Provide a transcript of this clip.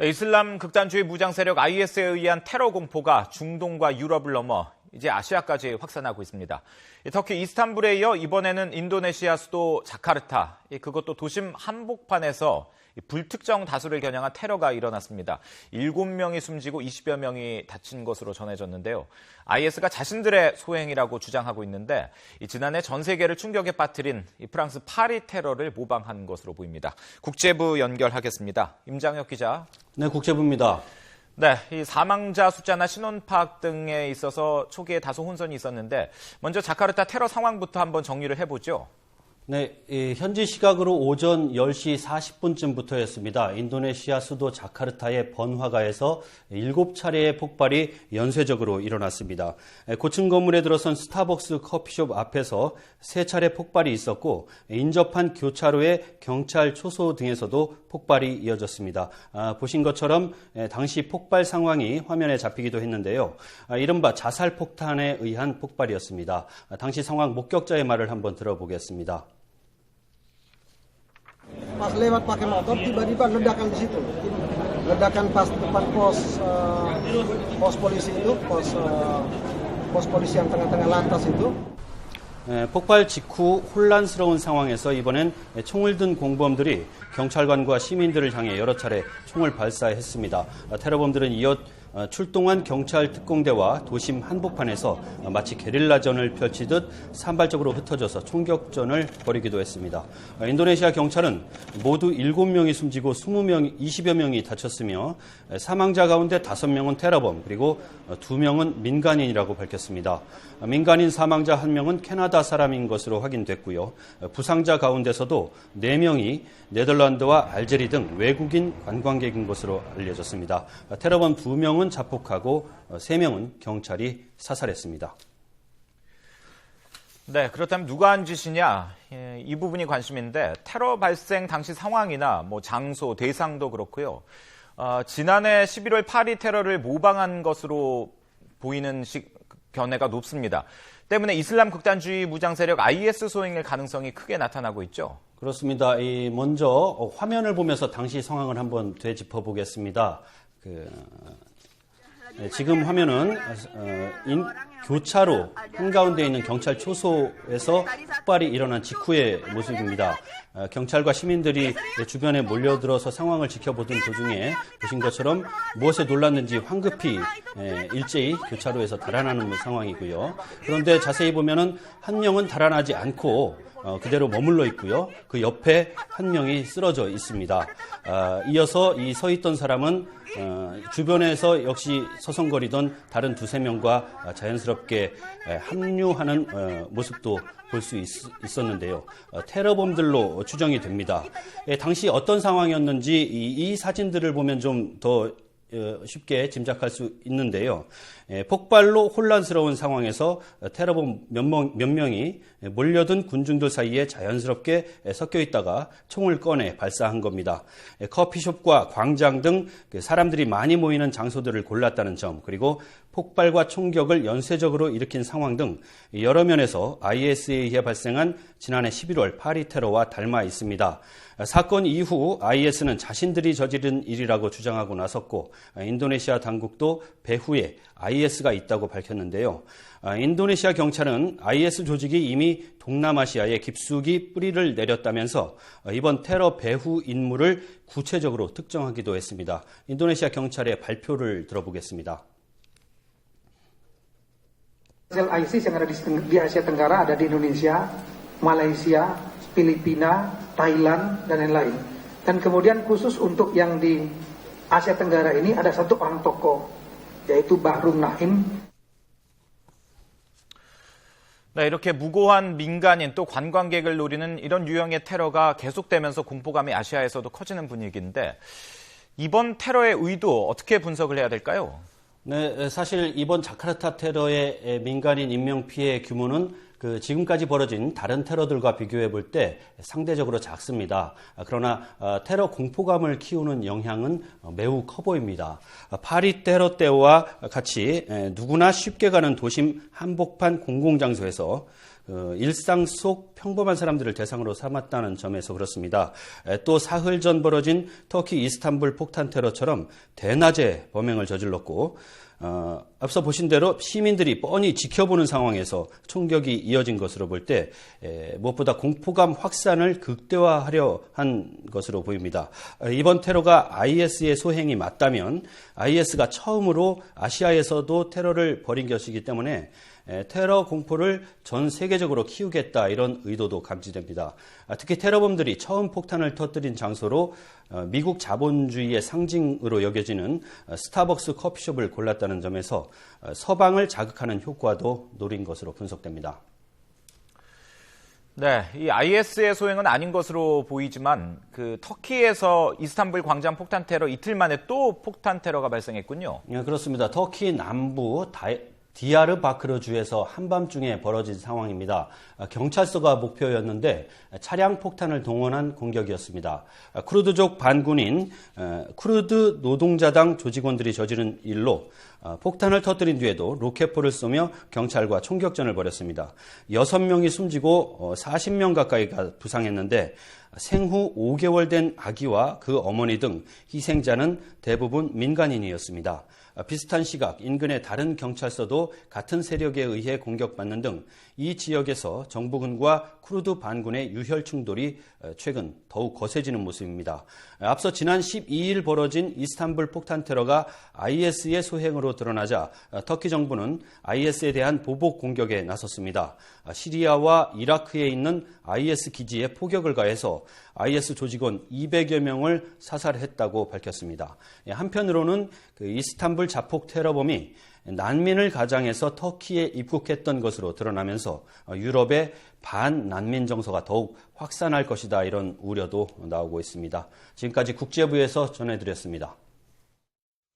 네, 이슬람 극단주의 무장 세력 IS에 의한 테러 공포가 중동과 유럽을 넘어 이제 아시아까지 확산하고 있습니다. 터키 이스탄불에 이어 이번에는 인도네시아 수도 자카르타, 그것도 도심 한복판에서 불특정 다수를 겨냥한 테러가 일어났습니다. 7명이 숨지고 20여 명이 다친 것으로 전해졌는데요. IS가 자신들의 소행이라고 주장하고 있는데 지난해 전 세계를 충격에 빠뜨린 프랑스 파리 테러를 모방한 것으로 보입니다. 국제부 연결하겠습니다. 임장혁 기자. 네, 국제부입니다. 네, 이 사망자 숫자나 신원 파악 등에 있어서 초기에 다소 혼선이 있었는데 먼저 자카르타 테러 상황부터 한번 정리를 해보죠. 네, 현지 시각으로 오전 10시 40분쯤부터였습니다. 인도네시아 수도 자카르타의 번화가에서 7차례의 폭발이 연쇄적으로 일어났습니다. 고층 건물에 들어선 스타벅스 커피숍 앞에서 3차례 폭발이 있었고 인접한 교차로의 경찰 초소 등에서도 폭발이 이어졌습니다. 보신 것처럼 당시 폭발 상황이 화면에 잡히기도 했는데요. 이른바 자살 폭탄에 의한 폭발이었습니다. 당시 상황 목격자의 말을 한번 들어보겠습니다. Pas lewat pakai motor, tiba-tiba ledakan di situ. Ledakan pas depan pos polisi itu, pos polisi yang tengah-tengah lantas itu. 폭발 직후 혼란스러운 상황에서 이번엔 총을 든 공범들이 경찰관과 시민들을 향해 여러 차례 총을 발사했습니다. 테러범들은 이어 출동한 경찰 특공대와 도심 한복판에서 마치 게릴라전을 펼치듯 산발적으로 흩어져서 총격전을 벌이기도 했습니다. 인도네시아 경찰은 모두 7명이 숨지고 20여 명이 다쳤으며 사망자 가운데 5명은 테러범 그리고 2명은 민간인이라고 밝혔습니다. 민간인 사망자 1명은 캐나다 사람인 것으로 확인됐고요. 부상자 가운데서도 4명이 네덜란드와 알제리 등 외국인 관광객인 것으로 알려졌습니다. 테러범 2명은 자폭하고 3명은 경찰이 사살했습니다. 네, 그렇다면 누가 한 짓이냐? 이 부분이 관심인데 테러 발생 당시 상황이나 장소, 대상도 그렇고요. 지난해 11월 파리 테러를 모방한 것으로 보이는 견해가 높습니다. 때문에 이슬람 극단주의 무장 세력 IS 소행일 가능성이 크게 나타나고 있죠. 그렇습니다. 먼저 화면을 보면서 당시 상황을 한번 되짚어 보겠습니다. 지금 화면은 교차로 한가운데 있는 경찰 초소에서 폭발이 일어난 직후의 모습입니다. 경찰과 시민들이 주변에 몰려들어서 상황을 지켜보던 도중에 보신 것처럼 무엇에 놀랐는지 황급히 일제히 교차로에서 달아나는 상황이고요. 그런데 자세히 보면은 한 명은 달아나지 않고 그대로 머물러 있고요. 그 옆에 한 명이 쓰러져 있습니다. 이어서 이 서 있던 사람은 주변에서 역시 서성거리던 다른 2-3명과 자연스럽게 합류하는 모습도 볼 수 있었는데요. 테러범들로 추정이 됩니다. 당시 어떤 상황이었는지 이 사진들을 보면 좀 더 쉽게 짐작할 수 있는데요. 폭발로 혼란스러운 상황에서 테러범 몇 명이 몰려든 군중들 사이에 자연스럽게 섞여 있다가 총을 꺼내 발사한 겁니다. 커피숍과 광장 등 사람들이 많이 모이는 장소들을 골랐다는 점, 그리고 폭발과 총격을 연쇄적으로 일으킨 상황 등 여러 면에서 IS에 의해 발생한 지난해 11월 파리 테러와 닮아 있습니다. 사건 이후 IS는 자신들이 저지른 일이라고 주장하고 나섰고 인도네시아 당국도 배후에 IS가 있다고 밝혔는데요. 인도네시아 경찰은 IS 조직이 이미 동남아시아에 깊숙이 뿌리를 내렸다면서 이번 테러 배후 인물을 구체적으로 특정하기도 했습니다. 인도네시아 경찰의 발표를 들어보겠습니다. Sel ISIS yang ada di Asia Tenggara ada di Indonesia, Malaysia, Filipina, Thailand, dan lain-lain. Dan kemudian khusus untuk yang di Asia Tenggara ini ada satu orang tokoh, yaitu Bahrum Naim. 네, 이렇게 무고한 민간인 또 관광객을 노리는 이런 유형의 테러가 계속되면서 공포감이 아시아에서도 커지는 분위기인데 이번 테러의 의도 어떻게 분석을 해야 될까요? 네, 사실 이번 자카르타 테러의 민간인 인명 피해 규모는 지금까지 벌어진 다른 테러들과 비교해 볼 때 상대적으로 작습니다. 그러나 테러 공포감을 키우는 영향은 매우 커 보입니다. 파리 테러 때와 같이 누구나 쉽게 가는 도심 한복판 공공장소에서 일상 속 평범한 사람들을 대상으로 삼았다는 점에서 그렇습니다. 또 사흘 전 벌어진 터키 이스탄불 폭탄 테러처럼 대낮에 범행을 저질렀고 앞서 보신 대로 시민들이 뻔히 지켜보는 상황에서 총격이 이어진 것으로 볼 때 무엇보다 공포감 확산을 극대화하려 한 것으로 보입니다. 이번 테러가 IS의 소행이 맞다면 IS가 처음으로 아시아에서도 테러를 벌인 것이기 때문에 테러 공포를 전 세계적으로 키우겠다 이런 의도도 감지됩니다. 특히 테러범들이 처음 폭탄을 터뜨린 장소로 미국 자본주의의 상징으로 여겨지는 스타벅스 커피숍을 골랐다는 점에서 서방을 자극하는 효과도 노린 것으로 분석됩니다. 네, 이 IS의 소행은 아닌 것으로 보이지만 그 터키에서 이스탄불 광장 폭탄 테러 이틀 만에 또 폭탄 테러가 발생했군요. 네, 그렇습니다. 터키 남부 디야르바크르 주에서 한밤중에 벌어진 상황입니다. 경찰서가 목표였는데 차량 폭탄을 동원한 공격이었습니다. 쿠르드족 반군인 쿠르드 노동자당 조직원들이 저지른 일로 폭탄을 터뜨린 뒤에도 로켓포를 쏘며 경찰과 총격전을 벌였습니다. 6명이 숨지고 40명 가까이가 부상했는데 생후 5개월 된 아기와 그 어머니 등 희생자는 대부분 민간인이었습니다. 비슷한 시각 인근의 다른 경찰서도 같은 세력에 의해 공격받는 등 이 지역에서 정부군과 쿠르드 반군의 유혈 충돌이 최근 더욱 거세지는 모습입니다. 앞서 지난 12일 벌어진 이스탄불 폭탄 테러가 IS의 소행으로 드러나자 터키 정부는 IS에 대한 보복 공격에 나섰습니다. 시리아와 이라크에 있는 IS 기지에 포격을 가해서 IS 조직원 200여 명을 사살했다고 밝혔습니다. 한편으로는 그 이스탄불 자폭 테러범이 난민을 가장해서 터키에 입국했던 것으로 드러나면서 유럽의 반난민 정서가 더욱 확산할 것이다 이런 우려도 나오고 있습니다. 지금까지 국제부에서 전해드렸습니다.